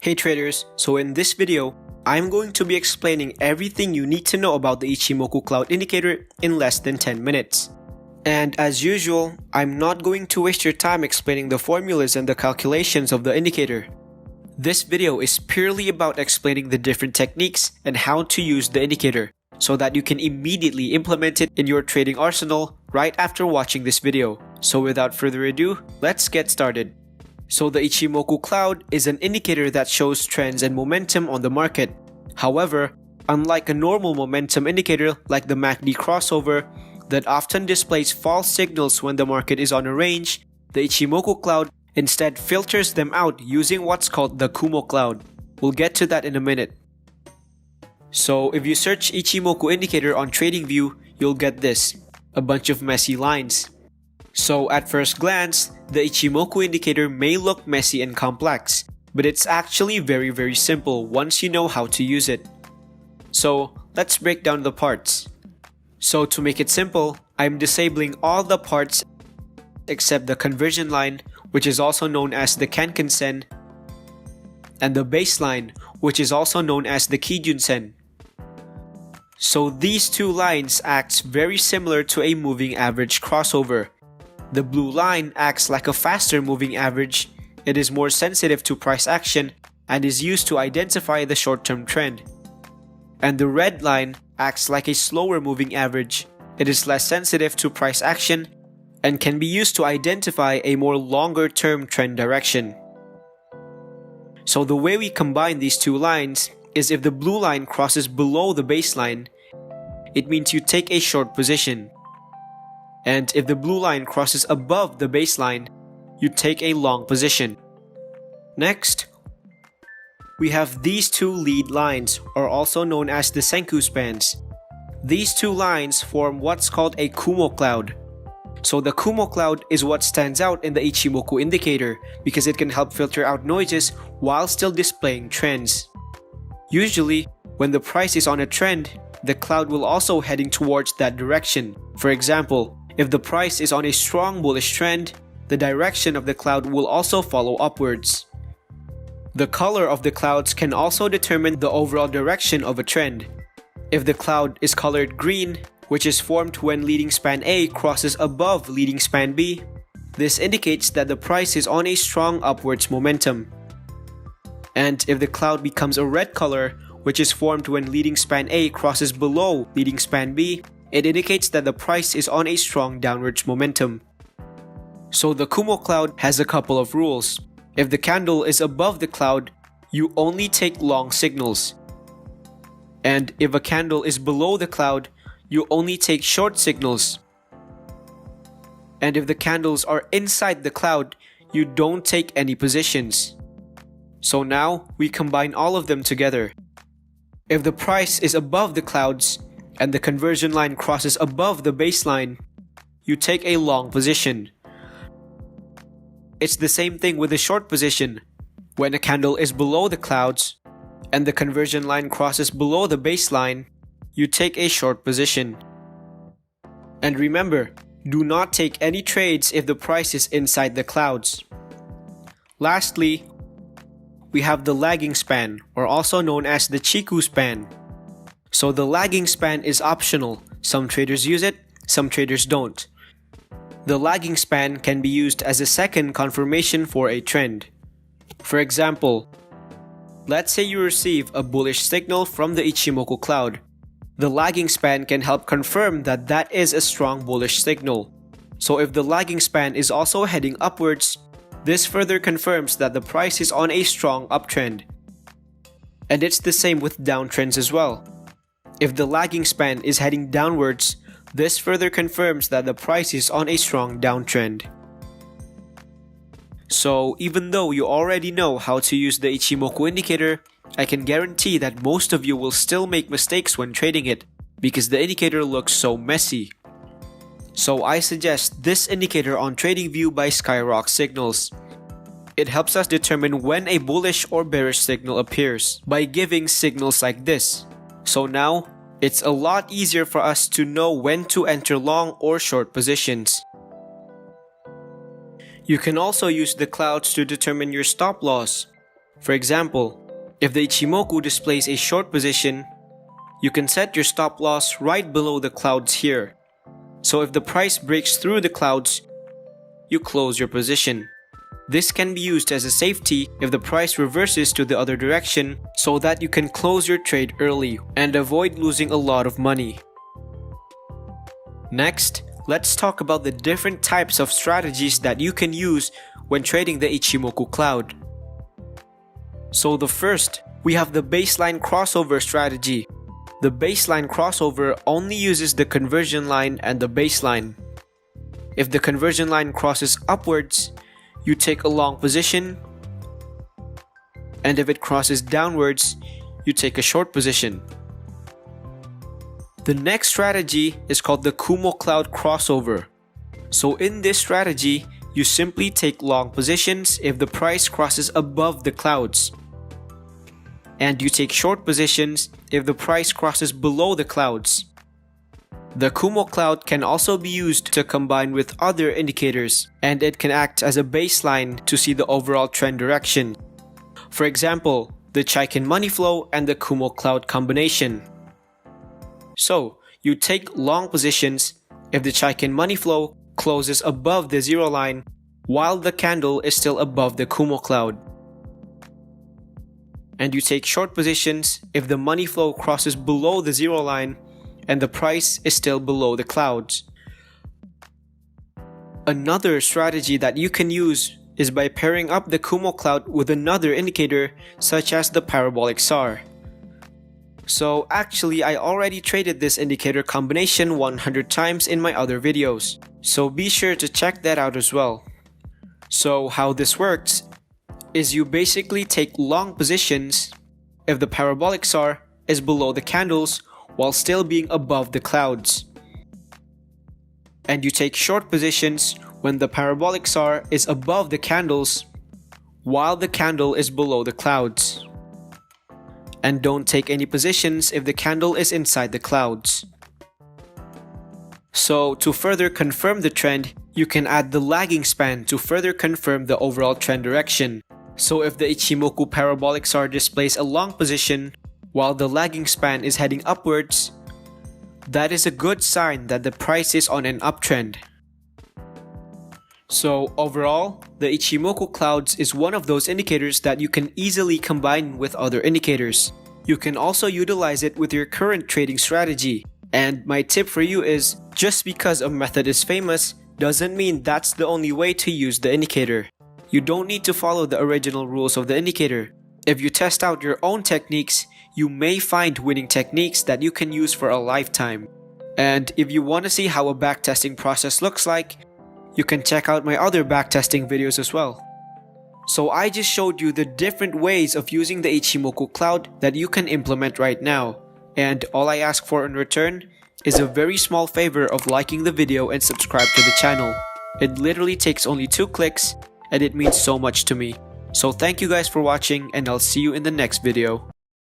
Hey traders, so in this video, I'm going to be explaining everything you need to know about the Ichimoku cloud indicator in less than 10 minutes. And as usual, I'm not going to waste your time explaining the formulas and the calculations of the indicator. This video is purely about explaining the different techniques and how to use the indicator, so that you can immediately implement it in your trading arsenal right after watching this video. So without further ado, let's get started. So the Ichimoku cloud is an indicator that shows trends and momentum on the market. However, unlike a normal momentum indicator like the MACD crossover that often displays false signals when the market is on a range, the Ichimoku cloud instead filters them out using what's called the Kumo cloud. We'll get to that in a minute. So if you search Ichimoku indicator on TradingView, you'll get this, a bunch of messy lines. So at first glance, the Ichimoku indicator may look messy and complex, but it's actually very simple once you know how to use it. So let's break down the parts. So to make it simple, I'm disabling all the parts except the conversion line, which is also known as the Kanken-sen, and the baseline, which is also known as the Kijun-sen. So these two lines act very similar to a moving average crossover. The blue line acts like a faster moving average. It is more sensitive to price action and is used to identify the short-term trend. And the red line acts like a slower moving average. It is less sensitive to price action and can be used to identify a more longer-term trend direction. So the way we combine these two lines is if the blue line crosses below the baseline, it means you take a short position. And if the blue line crosses above the baseline, you take a long position. Next, we have these two lead lines, or also known as the Senku spans. These two lines form what's called a Kumo cloud. So the Kumo cloud is what stands out in the Ichimoku indicator because it can help filter out noises while still displaying trends. Usually, when the price is on a trend, the cloud will also heading towards that direction. For example, if the price is on a strong bullish trend, the direction of the cloud will also follow upwards. The color of the clouds can also determine the overall direction of a trend. If the cloud is colored green, which is formed when leading span A crosses above leading span B, this indicates that the price is on a strong upwards momentum. And if the cloud becomes a red color, which is formed when leading span A crosses below leading span B, it indicates that the price is on a strong downwards momentum. So the Kumo cloud has a couple of rules. If the candle is above the cloud, you only take long signals. And if a candle is below the cloud, you only take short signals. And if the candles are inside the cloud, you don't take any positions. So now we combine all of them together. If the price is above the clouds, and the conversion line crosses above the baseline, you take a long position. It's the same thing with a short position. When a candle is below the clouds and the conversion line crosses below the baseline, you take a short position. And remember, do not take any trades if the price is inside the clouds. Lastly, we have the lagging span, or also known as the Chiku span. So the lagging span is optional. Some traders use it, some traders don't. The lagging span can be used as a second confirmation for a trend. For example, let's say you receive a bullish signal from the Ichimoku cloud. The lagging span can help confirm that that is a strong bullish signal. So if the lagging span is also heading upwards, this further confirms that the price is on a strong uptrend. And it's the same with downtrends as well. If the lagging span is heading downwards, this further confirms that the price is on a strong downtrend. So even though you already know how to use the Ichimoku indicator, I can guarantee that most of you will still make mistakes when trading it because the indicator looks so messy. So I suggest this indicator on TradingView by Skyrock Signals. It helps us determine when a bullish or bearish signal appears by giving signals like this. So now, it's a lot easier for us to know when to enter long or short positions. You can also use the clouds to determine your stop loss. For example, if the Ichimoku displays a short position, you can set your stop loss right below the clouds here. So if the price breaks through the clouds, you close your position. This can be used as a safety if the price reverses to the other direction so that you can close your trade early and avoid losing a lot of money. Next, let's talk about the different types of strategies that you can use when trading the Ichimoku cloud. So the first, we have the baseline crossover strategy. The baseline crossover only uses the conversion line and the baseline. If the conversion line crosses upwards, you take a long position, and if it crosses downwards, you take a short position. The next strategy is called the Kumo cloud crossover. So in this strategy, you simply take long positions if the price crosses above the clouds, and you take short positions if the price crosses below the clouds. The Kumo cloud can also be used to combine with other indicators, and it can act as a baseline to see the overall trend direction. For example, the Chaikin money flow and the Kumo cloud combination. So, you take long positions if the Chaikin money flow closes above the zero line while the candle is still above the Kumo cloud. And you take short positions if the money flow crosses below the zero line and the price is still below the clouds. Another strategy that you can use is by pairing up the Kumo cloud with another indicator such as the parabolic SAR. So actually, I already traded this indicator combination 100 times in my other videos, so be sure to check that out as well. So how this works is you basically take long positions if the parabolic SAR is below the candles while still being above the clouds. And you take short positions when the parabolic SAR is above the candles while the candle is below the clouds. And don't take any positions if the candle is inside the clouds. So to further confirm the trend, you can add the lagging span to further confirm the overall trend direction. So if the Ichimoku parabolic SAR displays a long position while the lagging span is heading upwards, that is a good sign that the price is on an uptrend. So overall, the Ichimoku clouds is one of those indicators that you can easily combine with other indicators. You can also utilize it with your current trading strategy. And my tip for you is, just because a method is famous doesn't mean that's the only way to use the indicator. You don't need to follow the original rules of the indicator. If you test out your own techniques, you may find winning techniques that you can use for a lifetime. And if you want to see how a backtesting process looks like, you can check out my other backtesting videos as well. So I just showed you the different ways of using the Ichimoku cloud that you can implement right now. And all I ask for in return is a very small favor of liking the video and subscribe to the channel. It literally takes only 2 clicks and it means so much to me. So thank you guys for watching, and I'll see you in the next video.